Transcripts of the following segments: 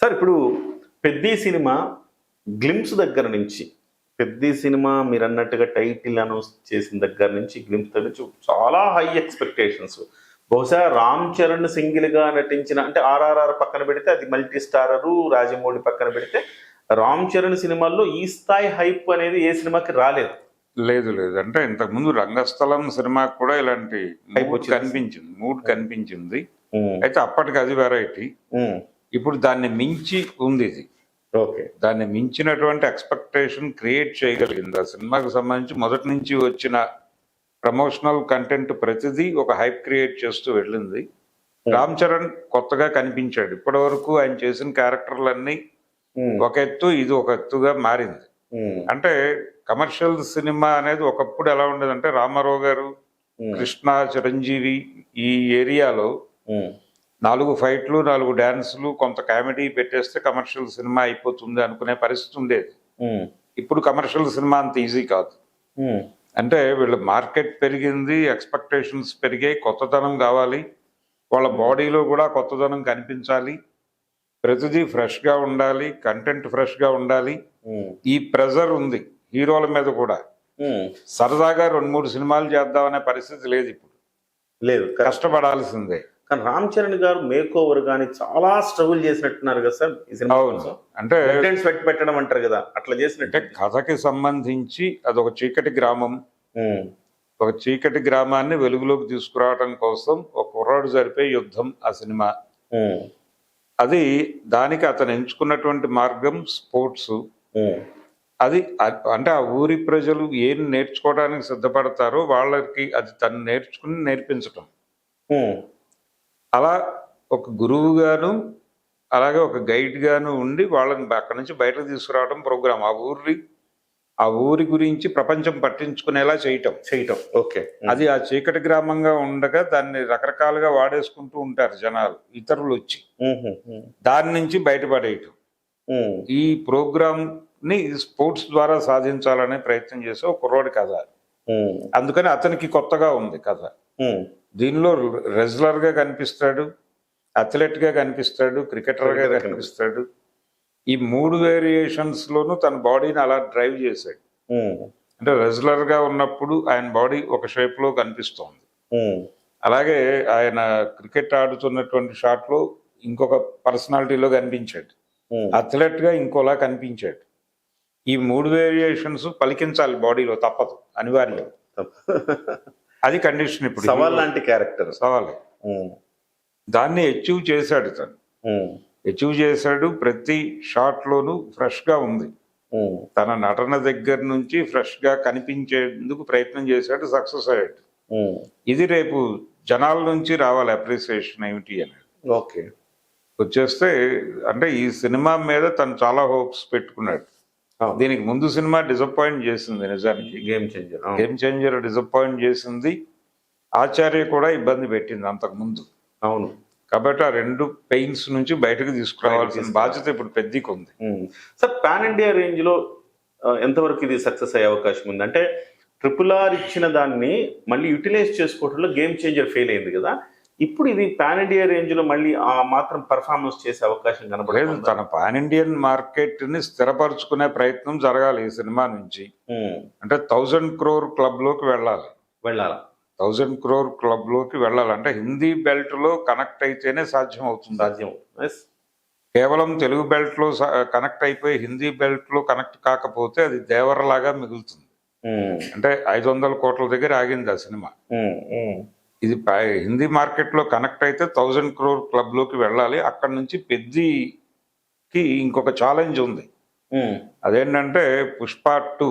Sir ఇప్పుడు Peddi cinema glimpse దగ్గర నుంచి పెద్ది సినిమా మీరు అన్నట్టుగా టైటిల్ అనౌన్స్ చేసిన దగ్గర నుంచి గ్లిమ్స్ దగ్గర నుంచి చాలా హై ఎక్స్పెక్టేషన్స్. బహుశా రామ్ చరణ్ సింగిల్ గా నటించిన అంటే ఆర్ఆర్ఆర్ పక్కన పెడితే అది మల్టీ స్టారరు, రాజమౌళి పక్కన పెడితే రామ్ చరణ్ సినిమాల్లో ఈ స్థాయి హైప్ అనేది ఏ సినిమాకి రాలేదు. లేదు లేదు అంటే ఇంతకుముందు రంగస్థలం సినిమాకి కూడా ఇలాంటి Hype వచ్చింది. మూడ్ కనిపించింది. అయితే అప్పటికి అది వెరైటీ. ఇప్పుడు దాన్ని మించి ఉంది ఇది. ఓకే, దాన్ని మించినటువంటి ఎక్స్పెక్టేషన్ క్రియేట్ చేయగలిగింది. ఆ సినిమాకి సంబంధించి మొదటి నుంచి వచ్చిన ప్రమోషనల్ కంటెంట్ ప్రతిదీ ఒక హైప్ క్రియేట్ చేస్తూ వెళ్ళింది. రామ్ చరణ్ కొత్తగా కనిపించాడు. ఇప్పటి వరకు ఆయన చేసిన క్యారెక్టర్లన్నీ ఒక ఎత్తు, ఇది ఒక ఎత్తుగా మారింది. అంటే కమర్షియల్ సినిమా అనేది ఒకప్పుడు ఎలా ఉండేదంటే రామారావు గారు, కృష్ణ, చిరంజీవి ఈ ఏరియాలో 4 ఫైట్లు, 4 డాన్సులు, కొంత కామెడీ పెట్టేస్తే కమర్షియల్ సినిమా అయిపోతుంది అనుకునే పరిస్థితి ఉండేది. ఇప్పుడు కమర్షియల్ సినిమా అంత ఈజీ కాదు. అంటే వీళ్ళ మార్కెట్ పెరిగింది, ఎక్స్పెక్టేషన్స్ పెరిగాయి, కొత్తదనం కావాలి, వాళ్ళ బాడీలో కూడా కొత్తదనం కనిపించాలి, ప్రతిదీ ఫ్రెష్గా ఉండాలి, కంటెంట్ ఫ్రెష్గా ఉండాలి. ఈ ప్రెజర్ ఉంది హీరోల మీద కూడా. సరదాగా 2-3 సినిమాలు చేద్దామనే పరిస్థితి లేదు ఇప్పుడు. లేదు, కష్టపడాల్సిందే. కానీ రామ్ చరణ్ గారు మేక్ ఓవర్ గానీ చాలా స్ట్రగుల్ చేసినట్టున్నారు కదా సార్ ఈ సినిమా. అవును, అంటే స్వెట్ పెట్టడం అంటారు కదా, అట్లా చేసినట్టే. అంటే కథకి సంబంధించి అదొక చీకటి గ్రామం. ఒక చీకటి గ్రామాన్ని వెలుగులోకి తీసుకురావడం కోసం ఒక కుర్రాడు జరిపే యుద్ధం ఆ సినిమా. అది దానికి అతను ఎంచుకున్నటువంటి మార్గం స్పోర్ట్స్. అది అంటే ఆ ఊరి ప్రజలు ఏం నేర్చుకోవడానికి సిద్ధపడతారో వాళ్ళకి అది తను నేర్చుకుని నేర్పించటం. అలా ఒక గురువుగాను అలాగే ఒక గైడ్ గాను ఉండి వాళ్ళని అక్కడి నుంచి బయటకు తీసుకురావడం ప్రోగ్రామ్. ఆ ఊరి గురించి ప్రపంచం పట్టించుకునేలా చేయటం. ఓకే, అది ఆ చీకటి గ్రామంగా ఉండగా దాన్ని రకరకాలుగా వాడేసుకుంటూ ఉంటారు జనాలు, ఇతరులు వచ్చి దాని నుంచి బయటపడేయటం. ఈ ప్రోగ్రామ్ ని స్పోర్ట్స్ ద్వారా సాధించాలనే ప్రయత్నం చేసే ఒక కుర్రోడి కథ. అందుకని అతనికి కొత్తగా ఉంది కథ. దీనిలో రెజ్లర్ గా కనిపిస్తాడు, అథ్లెట్ గా కనిపిస్తాడు, క్రికెటర్ గా కనిపిస్తాడు. ఈ 3 వేరియేషన్స్ లోనూ తన బాడీని అలా డ్రైవ్ చేశాడు. అంటే రెజ్లర్ గా ఉన్నప్పుడు ఆయన బాడీ ఒక షేప్ లో కనిపిస్తోంది. అలాగే ఆయన క్రికెట్ ఆడుతున్నటువంటి షాట్ లో ఇంకొక పర్సనాలిటీలో కనిపించాడు. అథ్లెట్ గా ఇంకోలా కనిపించాడు. ఈ 3 వేరియేషన్స్ పలికించాలి బాడీలో, తప్పదు, అనివార్యం. అది కండిషన్. ఇప్పుడు సవాల్ లాంటి క్యారెక్టర్, సవాల్. దాన్ని అచీవ్ చేశాడు తను. అచీవ్ చేశాడు. ప్రతి షాట్ లోనూ ఫ్రెష్ గా ఉంది. తన నటన దగ్గర నుంచి ఫ్రెష్ గా కనిపించేందుకు ప్రయత్నం చేశాడు, సక్సెస్ అయ్యాడు. ఇది రేపు జనాల నుంచి రావాలి అప్రిసియేషన్ ఏమిటి అనేది. ఓకే, వచ్చేస్తే అంటే ఈ సినిమా మీద తను చాలా హోప్స్ పెట్టుకున్నాడు. దీనికి ముందు సినిమా డిసప్పాయింట్ చేసింది నిజానికి. గేమ్ చేంజర్ డిసప్పాయింట్ చేసింది. ఆచార్య కూడా ఇబ్బంది పెట్టింది అంతకు ముందు. అవును, కాబట్టి ఆ 2 పెయిన్స్ నుంచి బయటకు తీసుకురావాల్సిన బాధ్యత ఇప్పుడు పెద్దకి ఉంది. సార్ పాన్ ఇండియా రేంజ్ లో ఎంతవరకు ఇది సక్సెస్ అయ్యే అవకాశం ఉంది? అంటే RRR ఇచ్చిన దాన్ని మళ్ళీ యూటిలైజ్ చేసుకోవడంలో గేమ్ చేంజర్ ఫెయిల్ అయింది కదా, ఇప్పుడు ఇది పాన్ ఇండియా రేంజ్ లో మళ్ళీ ఆ మాత్రం పర్ఫార్మెన్స్ చేసే అవకాశం కనబడలేదు. తన పాన్ ఇండియన్ మార్కెట్ ని స్థిరపరచుకునే ప్రయత్నం జరగాలి ఈ సినిమా నుంచి. అంటే 1000 crore క్లబ్ లోకి వెళ్ళాలి. 1000 crore క్లబ్ లోకి వెళ్ళాలంటే హిందీ బెల్ట్ లో కనెక్ట్ అయితేనే సాధ్యం అవుతుంది. కేవలం తెలుగు బెల్ట్ లో కనెక్ట్ అయిపోయి హిందీ బెల్ట్ లో కనెక్ట్ కాకపోతే అది దేవరలాగా మిగులుతుంది. అంటే 500 కోట్ల దగ్గర ఆగింది ఆ సినిమా. ఇది హిందీ మార్కెట్ లో కనెక్ట్ అయితే 1000 crore క్లబ్ లోకి వెళ్ళాలి. అక్కడి నుంచి పెద్దికి ఇంకొక ఛాలెంజ్ ఉంది. అదేంటంటే పుష్ప 2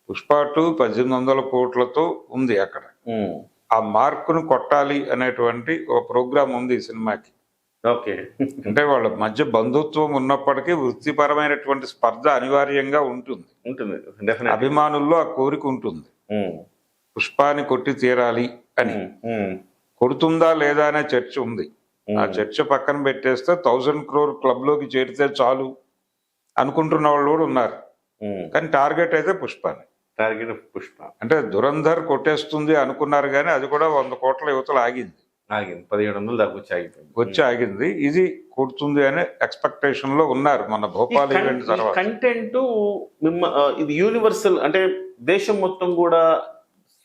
1800 కోట్లతో ఉంది అక్కడ. ఆ మార్కును కొట్టాలి అనేటువంటి ఒక ప్రోగ్రామ్ ఉంది ఈ సినిమాకి. ఓకే, అంటే వాళ్ళ మధ్య బంధుత్వం ఉన్నప్పటికీ వృత్తిపరమైనటువంటి స్పర్ధ అనివార్యంగా ఉంటుంది. అభిమానుల్లో ఆ కోరిక ఉంటుంది, పుష్పాని కొట్టి తీరాలి అని. కొడుతుందా లేదా అనే చర్చ ఉంది. ఆ చర్చ పక్కన పెట్టేస్తే 1000 crore క్లబ్ లోకి చేరితే చాలు అనుకుంటున్న వాళ్ళు కూడా ఉన్నారు. కానీ టార్గెట్ అయితే పుష్పాని. అంటే దురంధర్ కొట్టేస్తుంది అనుకున్నారు కానీ అది కూడా 100 కోట్ల యువతలు ఆగింది. ఆగింది 1700 దాకా వచ్చి ఆగిపోయింది. వచ్చి ఆగింది. ఇది కూర్చుంది అనే ఎక్స్పెక్టేషన్ లో ఉన్నారు మన భోపాల్ ఈవెంట్ తర్వాత. కంటెంట్ ఇది యూనివర్సల్ అంటే దేశం మొత్తం కూడా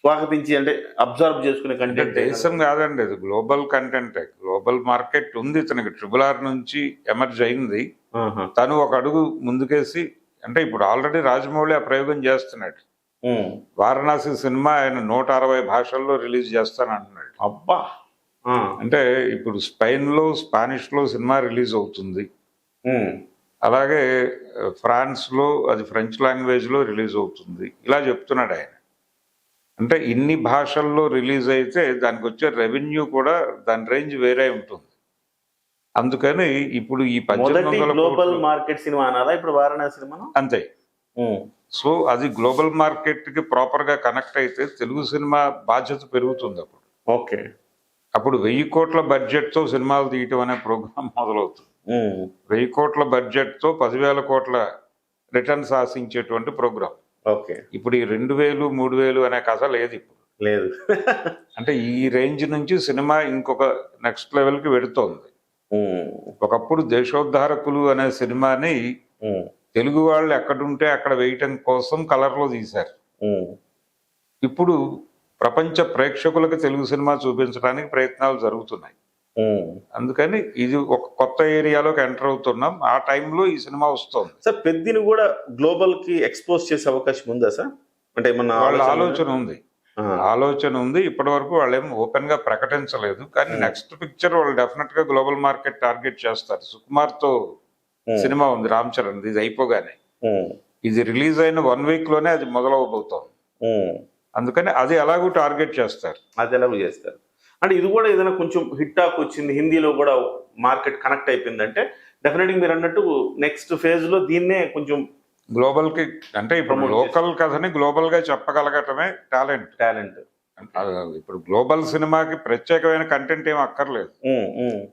స్వాగతించి అంటే అబ్జర్వ్ చేసుకునే అంటే కంటెంట్. దేశం కాదండి, ఇది గ్లోబల్ కంటెంట్. గ్లోబల్ మార్కెట్ ఉంది, తనకి RRR నుంచి ఎమర్జ్ అయింది. తను ఒక అడుగు ముందుకేసి, అంటే ఇప్పుడు ఆల్రెడీ రాజమౌళి ఆ ప్రయోగం చేస్తున్నాడు. వారణాసి సినిమా ఆయన 160 భాషల్లో రిలీజ్ చేస్తానంటున్నాడు. అబ్బా. అంటే ఇప్పుడు స్పెయిన్ లో, స్పానిష్ లో సినిమా రిలీజ్ అవుతుంది. అలాగే ఫ్రాన్స్ లో అది ఫ్రెంచ్ లాంగ్వేజ్ లో రిలీజ్ అవుతుంది. ఇలా చెప్తున్నాడు ఆయన. అంటే ఇన్ని భాషల్లో రిలీజ్ అయితే దానికి వచ్చే రెవెన్యూ కూడా దాని రేంజ్ వేరే ఉంటుంది. అందుకని ఇప్పుడు ఈ 1800 గ్లోబల్ మార్కెట్ సినిమా అనాలా ఇప్పుడు వారణాసి సినిమా? అంతే. సో అది గ్లోబల్ మార్కెట్ కి ప్రాపర్ గా కనెక్ట్ అయితే తెలుగు సినిమా బాధ్యత పెరుగుతుంది. అప్పుడు ఓకే, అప్పుడు 1000 కోట్ల బడ్జెట్ తో సినిమాలు తీయటం అనే ప్రోగ్రామ్ మొదలవుతుంది. 1000 కోట్ల బడ్జెట్ తో 10,000 కోట్ల రిటర్న్స్ ఆశించేటువంటి ప్రోగ్రామ్. ఓకే, ఇప్పుడు ఈ 2000, 3000 అనే కథ లేదు ఇప్పుడు. లేదు. అంటే ఈ రేంజ్ నుంచి సినిమా ఇంకొక నెక్స్ట్ లెవెల్ కి వెడుతోంది. ఒకప్పుడు దేశోద్ధారకులు అనే సినిమాని తెలుగు వాళ్ళు ఎక్కడుంటే అక్కడ వేయటం కోసం కలర్ లో తీశారు. ఇప్పుడు ప్రపంచ ప్రేక్షకులకు తెలుగు సినిమా చూపించడానికి ప్రయత్నాలు జరుగుతున్నాయి. అందుకని ఇది ఒక కొత్త ఏరియాలోకి ఎంటర్ అవుతున్నాం. ఆ టైంలో ఈ సినిమా వస్తుంది. సార్ పెద్దిని కూడా గ్లోబల్ కి ఎక్స్పోజ్ చేసే అవకాశం ఉందా సార్? అంటే ఏమన్నా వాళ్ళ ఆలోచన ఉంది. ఇప్పటి వరకు వాళ్ళు ఏం ఓపెన్ గా ప్రకటించలేదు. కానీ నెక్స్ట్ పిక్చర్ వాళ్ళు డెఫినెట్ గా గ్లోబల్ మార్కెట్ టార్గెట్ చేస్తారు. సుకుమార్ తో సినిమా ఉంది రామ్ చరణ్, ఇది అయిపోగానే. ఇది రిలీజ్ అయిన 1 వీక్ లోనే అది మొదలవబోతోంది. అందుకని అది ఎలాగూ టార్గెట్ చేస్తారు. అంటే ఇది కూడా ఏదైనా కొంచెం హిట్ టాక్ వచ్చింది, హిందీలో కూడా మార్కెట్ కనెక్ట్ అయిపోయిందంటే డెఫినెట్గా మీరు అన్నట్టు నెక్స్ట్ ఫేజ్ లో దీన్నే కొంచెం గ్లోబల్ కి, అంటే ఇప్పుడు లోకల్ కథని గ్లోబల్ గా చెప్పగలగటమే టాలెంట్. ఇప్పుడు గ్లోబల్ సినిమాకి ప్రత్యేకమైన కంటెంట్ ఏం అక్కర్లేదు.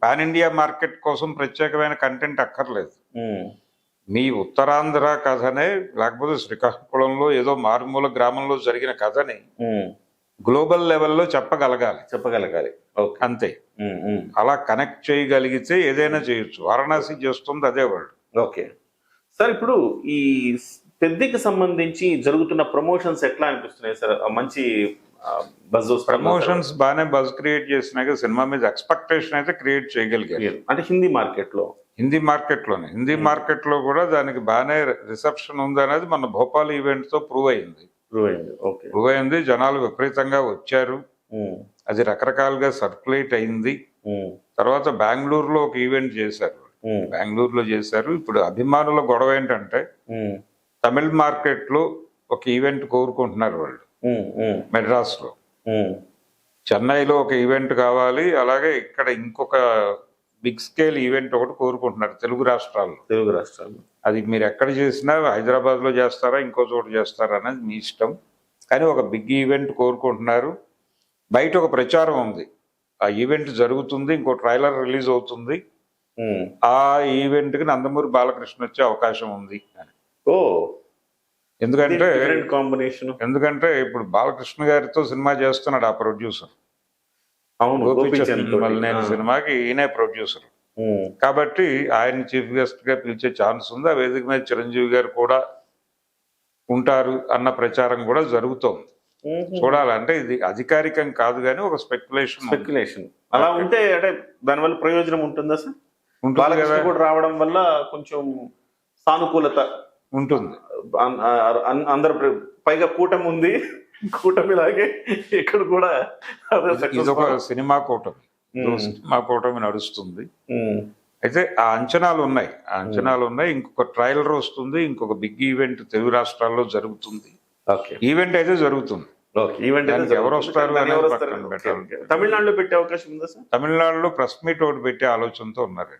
పాన్ ఇండియా మార్కెట్ కోసం ప్రత్యేకమైన కంటెంట్ అక్కర్లేదు. మీ ఉత్తరాంధ్ర కథనే, లేకపోతే శ్రీకాకుళంలో ఏదో మారుమూల గ్రామంలో జరిగిన కథని గ్లోబల్ లెవెల్లో చెప్పగలగాలి. అంతే. అలా కనెక్ట్ చేయగలిగితే ఏదైనా చేయొచ్చు. వారణాసి చేస్తుంది అదే వాళ్ళు. ఓకే సార్, ఇప్పుడు ఈ పెద్దికి సంబంధించి జరుగుతున్న ప్రమోషన్స్ ఎట్లా అనిపిస్తున్నాయి సార్? మంచి బజ్ ప్రమోషన్స్ బాగానే బజ్ క్రియేట్ చేసినాక సినిమా మీద ఎక్స్పెక్టేషన్ అయితే క్రియేట్ చేయగలిగారు. అంటే హిందీ మార్కెట్ లో కూడా దానికి బాగానే రిసెప్షన్ ఉంది అనేది మన భోపాల్ ఈవెంట్ తో ప్రూవ్ అయింది. జనాలు విపరీతంగా వచ్చారు. అది రకరకాలుగా సర్క్యులేట్ అయింది. తర్వాత బెంగళూరులో ఒక ఈవెంట్ చేశారు. ఇప్పుడు అభిమానుల గొడవ ఏంటంటే తమిళ్ మార్కెట్ లో ఒక ఈవెంట్ కోరుకుంటున్నారు వాళ్ళు. మెడ్రాస్ లో, చెన్నైలో ఒక ఈవెంట్ కావాలి. అలాగే ఇక్కడ ఇంకొక బిగ్ స్కేల్ ఈవెంట్ ఒకటి కోరుకుంటున్నారు తెలుగు రాష్ట్రాల్లో. అది మీరు ఎక్కడ చేసినా హైదరాబాద్ లో చేస్తారా, ఇంకో చోట చేస్తారా అనేది మీ ఇష్టం. కానీ ఒక బిగ్ ఈవెంట్ కోరుకుంటున్నారు. బయట ఒక ప్రచారం ఉంది, ఆ ఈవెంట్ జరుగుతుంది, ఇంకో ట్రైలర్ రిలీజ్ అవుతుంది, ఆ ఈవెంట్ కి నందమూరి బాలకృష్ణ వచ్చే అవకాశం ఉంది అని. ఎందుకంటే ఇప్పుడు బాలకృష్ణ గారితో సినిమా చేస్తున్నాడు ఆ ప్రొడ్యూసర్. గోపీచంద్ సినిమాకి ఈయనే ప్రొడ్యూసర్. కాబట్టి ఆయన చీఫ్ గెస్ట్ గా పిలిచే ఛాన్స్ ఉంది. ఆ వేదిక మీద చిరంజీవి గారు కూడా ఉంటారు అన్న ప్రచారం కూడా జరుగుతోంది. చూడాలంటే ఇది అధికారికం కాదు కానీ ఒక స్పెక్యులేషన్ అలా ఉంటే అంటే దానివల్ల ప్రయోజనం ఉంటుందా సార్? బాలకృష్ణ కూడా రావడం వల్ల కొంచెం సానుకూలత ఉంటుంది. అందరు పైగా కూటమి ఉంది, కూటమిలాగే ఇక్కడ కూడా ఇది ఒక సినిమా కూటమి నడుస్తుంది. అయితే ఆ అంచనాలు ఉన్నాయి. ఇంకొక ట్రైలర్ వస్తుంది, ఇంకొక బిగ్ ఈవెంట్ తెలుగు రాష్ట్రాల్లో జరుగుతుంది. ఈవెంట్ అయితే జరుగుతుంది. ఎవరు వస్తారు తమిళనాడులో పెట్టే అవకాశం ఉందా సార్? తమిళనాడులో ప్రెస్ మీట్ ఒకటి పెట్టే ఆలోచనతో ఉన్నారు.